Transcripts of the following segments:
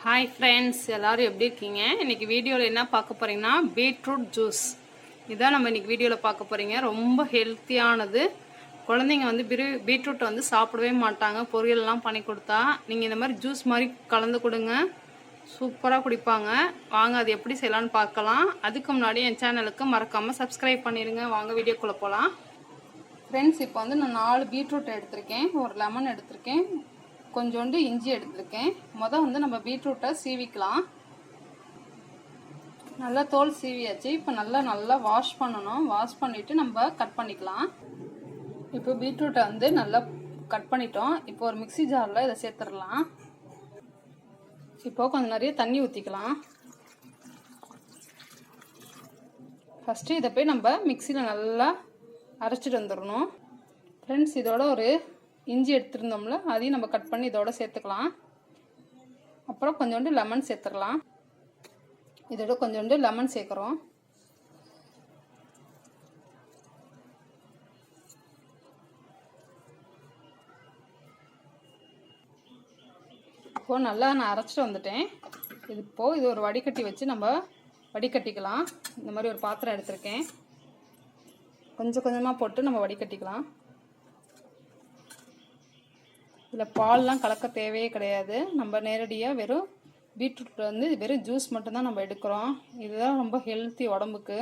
Hi friends, எல்லோரும் எப்படி இருக்கீங்க? இன்றைக்கி வீடியோவில் என்ன பார்க்க போகிறீங்கன்னா பீட்ரூட் ஜூஸ் இதான் நம்ம இன்றைக்கி வீடியோவில் பார்க்க போகிறீங்க. ரொம்ப ஹெல்த்தியானது. குழந்தைங்க வந்து பீட்ரூட் வந்து சாப்பிடவே மாட்டாங்க. பொரியல்லாம் பண்ணி கொடுத்தா நீங்கள் இந்த மாதிரி ஜூஸ் மாதிரி கலந்து கொடுங்க, சூப்பராக குடிப்பாங்க. வாங்க அது எப்படி செய்யலான்னு பார்க்கலாம். அதுக்கு முன்னாடி என் சேனலுக்கு மறக்காமல் சப்ஸ்கிரைப் பண்ணிடுங்க. வாங்க வீடியோக்குள்ளே போகலாம். ஃப்ரெண்ட்ஸ், இப்போ வந்து நான் 4 பீட்ரூட் எடுத்திருக்கேன், ஒரு லெமன் எடுத்திருக்கேன், கொஞ்சோண்டு இஞ்சி எடுத்திருக்கேன். வந்து நம்ம பீட்ரூட்டை சீவிக்கலாம். நல்லா தோல் சீவியாச்சு. இப்போ நல்லா வாஷ் பண்ணணும். வாஷ் பண்ணிவிட்டு நம்ம கட் பண்ணிக்கலாம். இப்போ பீட்ரூட்டை வந்து நல்லா கட் பண்ணிட்டோம். இப்போ ஒரு மிக்சி ஜாரில் இதை சேர்த்துடலாம். இப்போ கொஞ்சம் நிறைய தண்ணி ஊற்றிக்கலாம். ஃபஸ்ட்டு இதை போய் நம்ம மிக்சியில் நல்லா அரைச்சிட்டு வந்துடணும். ஃப்ரெண்ட்ஸ், இதோட ஒரு இஞ்சி எடுத்துருந்தோம்ல, அதையும் நம்ம கட் பண்ணி இதோட சேர்த்துக்கலாம். அப்புறம் கொஞ்சோண்டு லெமன் சேர்த்துடலாம். இதோட கொஞ்சோண்டு லெமன் சேர்க்குறோம். இப்போது நல்லா நான் அரைச்சிட்டு வந்துட்டேன். இது ஒரு வடிகட்டி வச்சு நம்ம வடிகட்டிக்கலாம். இந்த மாதிரி ஒரு பாத்திரம் எடுத்திருக்கேன். கொஞ்சம் கொஞ்சமாக போட்டு நம்ம வடிகட்டிக்கலாம். இதில் பால்லாம் கலக்க தேவையே கிடையாது. நம்ம நேரடியாக வெறும் பீட்ரூட் வந்து வெறும் ஜூஸ் மட்டும்தான் நம்ம எடுக்கிறோம். இதுதான் ரொம்ப ஹெல்த்தி உடம்புக்கு.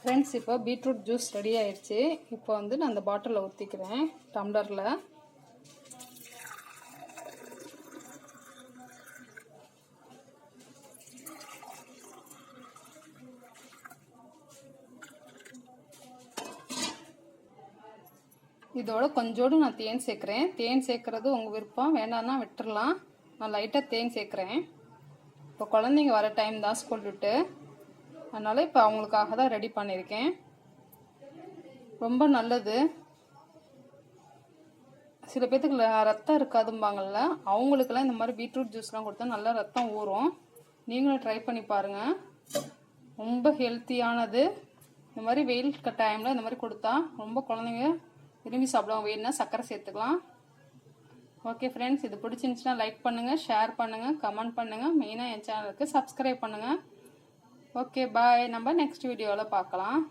ஃப்ரெண்ட்ஸ், இப்போ பீட்ரூட் ஜூஸ் ரெடி ஆயிடுச்சு. இப்போ வந்து நான் அந்த பாட்டிலில் ஊற்றிக்கிறேன், டம்ளரில். இதோட கொஞ்சோடு நான் தேன் சேர்க்குறேன். தேன் சேர்க்குறது உங்கள் விருப்பம், வேண்டாம்னா விட்டுடலாம். நான் லைட்டாக தேன் சேர்க்குறேன். இப்போ குழந்தைங்க வர டைம் தான் ஸ்கூல் விட்டு, அதனால் இப்போ அவங்களுக்காக தான் ரெடி பண்ணியிருக்கேன். ரொம்ப நல்லது. சில பேர்த்துக்கு ரத்தம் இருக்காதும்பாங்கள்ல, அவங்களுக்கெல்லாம் இந்த மாதிரி பீட்ரூட் ஜூஸ்லாம் கொடுத்தா நல்லா ரத்தம் ஊறும். நீங்களும் ட்ரை பண்ணி பாருங்கள். ரொம்ப ஹெல்த்தியானது. இந்த மாதிரி வெயில் டைமில் இந்த மாதிரி கொடுத்தா ரொம்ப குழந்தைங்க விரும்பி சாப்பிடுவாங்க. வேணும்னா சர்க்கரை சேர்த்துக்கலாம். ஓகே ஃப்ரெண்ட்ஸ், இது பிடிச்சிருந்துச்சுன்னா லைக் பண்ணுங்கள், ஷேர் பண்ணுங்கள், கமெண்ட் பண்ணுங்கள். மெயினாக என் சேனலுக்கு சப்ஸ்கிரைப் பண்ணுங்கள். Okay bye. நம்ம நெக்ஸ்ட் வீடியோவில் பார்க்கலாம்.